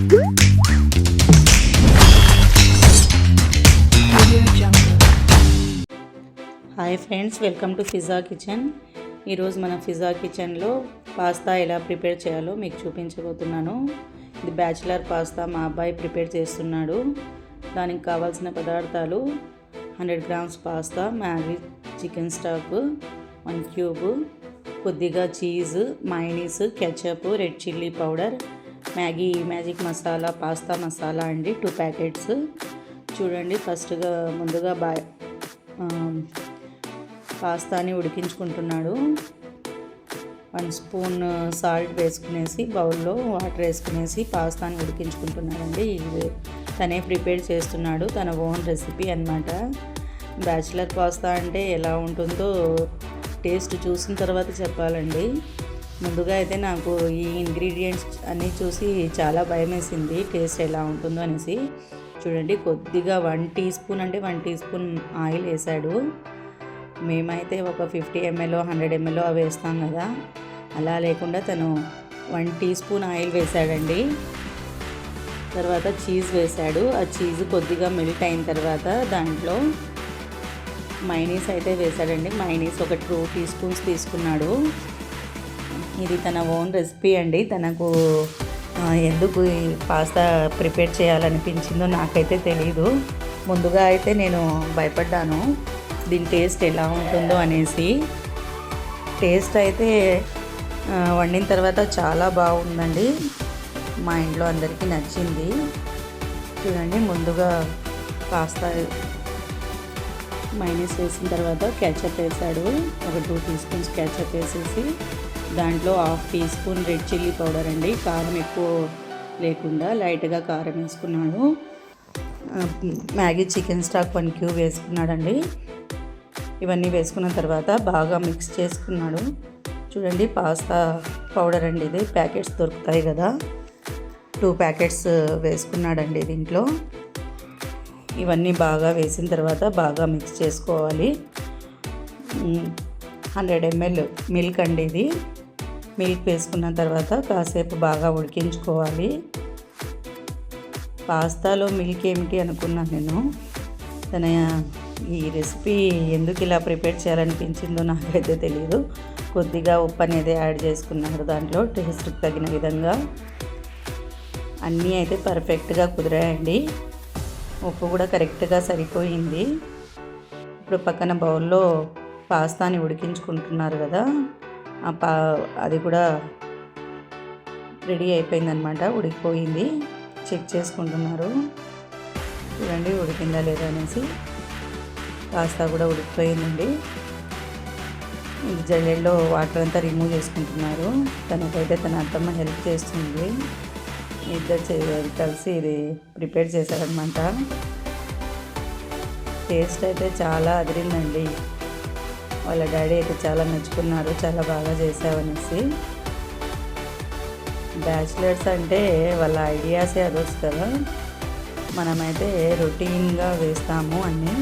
Hi friends, welcome to pizza kitchen. ఈరోజు మన pizza కిచెన్లో పాస్తా ఎలా ప్రిపేర్ చేయాలో మీకు చూపించబోతున్నాను. ఇది బ్యాచిలర్ పాస్తా మా అబ్బాయి ప్రిపేర్ చేస్తున్నాడు. దానికి కావాల్సిన పదార్థాలు 100 grams pasta, Maggi chicken stock 1 cube, కొద్దిగా cheese, mayonnaise, ketchup, red chilli powder, Maggi magic masala, pasta masala అండి 2 ప్యాకెట్స్. చూడండి, ముందుగా పాస్తాని ఉడికించుకుంటున్నాడు. 1 స్పూన్ సాల్ట్ వేసుకునేసి బౌల్లో వాటర్ వేసుకునేసి పాస్తాని ఉడికించుకుంటున్నాడండి. ఇది తనే ప్రిపేర్ చేస్తున్నాడు, తన ఓన్ రెసిపీ అన్నమాట. బ్యాచిలర్ పాస్తా అంటే ఎలా ఉంటుందో టేస్ట్ చూసిన తర్వాత చెప్పాలండి. ముందుగా అయితే నాకు ఈ ఇంగ్రీడియంట్స్ అన్నీ చూసి చాలా భయం వేసింది, టేస్ట్ ఎలా ఉంటుందో అనేసి. చూడండి, కొద్దిగా 1 టీ స్పూన్ అంటే 1 టీ స్పూన్ ఆయిల్ వేసాడు. మేమైతే ఒక 50 ml 100 ml అవి వేస్తాం కదా, అలా లేకుండా తను 1 టీ స్పూన్ ఆయిల్ వేసాడండి. తర్వాత చీజ్ వేసాడు. ఆ చీజ్ కొద్దిగా మెల్ట్ అయిన తర్వాత దాంట్లో మైనీస్ అయితే వేసాడండి. మైనీస్ ఒక 2 టీ స్పూన్స్ తీసుకున్నాడు. ఇది తన ఓన్ రెసిపీ అండి. తనకు ఎందుకు ఈ పాస్తా ప్రిపేర్ చేయాలనిపించిందో నాకైతే తెలీదు. ముందుగా అయితే నేను భయపడ్డాను దీని టేస్ట్ ఎలా ఉంటుందో అనేసి. టేస్ట్ అయితే వండిన తర్వాత చాలా బాగుందండి. మా ఇంట్లో అందరికీ నచ్చింది. చూడండి, ముందుగా పాస్తా మైనస్ వేసిన తర్వాత కెచప్ వేసాడు. ఒక 2 టీ స్పూన్స్ కెచప్ వేసేసి దాంట్లో 1/2 teaspoon red chilli powder అండి. కారం ఎక్కువ లేకుండా లైట్గా కారం వేసుకున్నాడు. మ్యాగీ చికెన్ స్టాక్ 1 క్యూబ్ వేసుకున్నాడండి. ఇవన్నీ వేసుకున్న తర్వాత బాగా మిక్స్ చేసుకున్నాడు. చూడండి, పాస్తా పౌడర్ అండి, ఇది ప్యాకెట్స్ దొరుకుతాయి కదా, 2 ప్యాకెట్స్ వేసుకున్నాడండి దీంట్లో. ఇవన్నీ బాగా వేసిన తర్వాత బాగా మిక్స్ చేసుకోవాలి. 100 ml మిల్క్ అండి ఇది. మిల్క్ వేసుకున్న తర్వాత కాసేపు బాగా ఉడికించుకోవాలి. పాస్తాలో మిల్క్ ఏమిటి అనుకున్నాను నేను. తన ఈ రెసిపీ ఎందుకు ఇలా ప్రిపేర్ చేయాలనిపించిందో నాకైతే తెలియదు. కొద్దిగా ఉప్పు అనేది యాడ్ చేసుకున్నాడు దాంట్లో టేస్ట్కి తగిన విధంగా. అన్నీ అయితే పర్ఫెక్ట్గా కుదిరాయండి. ఉప్పు కూడా కరెక్ట్గా సరిపోయింది. ఇప్పుడు పక్కన బౌల్లో పాస్తాని ఉడికించుకుంటున్నారు కదా, అది కూడా రెడీ అయిపోయిందనమాట, ఉడికిపోయింది. చెక్ చేసుకుంటున్నారు. చూడండి, ఉడికిందా లేదా అనేసి. పాస్తా కూడా ఉడికిపోయిందండి. జల్లెల్లో వాటర్ అంతా రిమూవ్ చేసుకుంటున్నారు. తనకైతే తన అత్తమ్మ హెల్ప్ చేస్తుంది. ఇద్దరు కలిసి ఇది ప్రిపేర్ చేశారనమాట. టేస్ట్ అయితే చాలా అదిరిందండి. వాళ్ళ డాడీ అయితే చాలా మెచ్చుకున్నారు, చాలా బాగా చేసావనేసి. బ్యాచిలర్స్ అంటే వాళ్ళ ఐడియాసే అదొచ్చు కదా, మనమైతే రొటీన్గా వేస్తాము అన్నీ.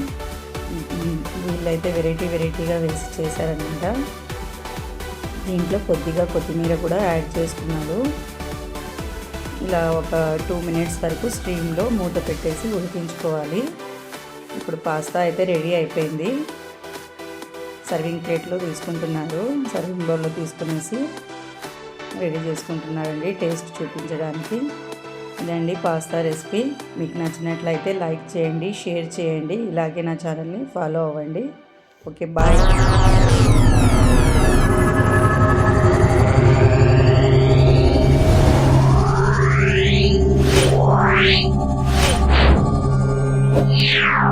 వీళ్ళైతే వెరైటీగా వేసి చేశారనమాట. దీంట్లో కొద్దిగా కొత్తిమీర కూడా యాడ్ చేసుకున్నాడు. ఇలా ఒక 2 మినిట్స్ వరకు స్టీమ్లో మూత పెట్టేసి ఉడికించుకోవాలి. ఇప్పుడు పాస్తా అయితే రెడీ అయిపోయింది. సర్వింగ్ ప్లేట్లో తీసుకుంటున్నారు. సర్వింగ్ బౌల్లో తీసుకునేసి రెడీ చేసుకుంటున్నారండి టేస్ట్ చూపించడానికి. ఇదండి పాస్తా రెసిపీ. మీకు నచ్చినట్లయితే లైక్ చేయండి, షేర్ చేయండి. ఇలాగే నా ఛానల్ని ఫాలో అవ్వండి. Okay, bye. Yeah.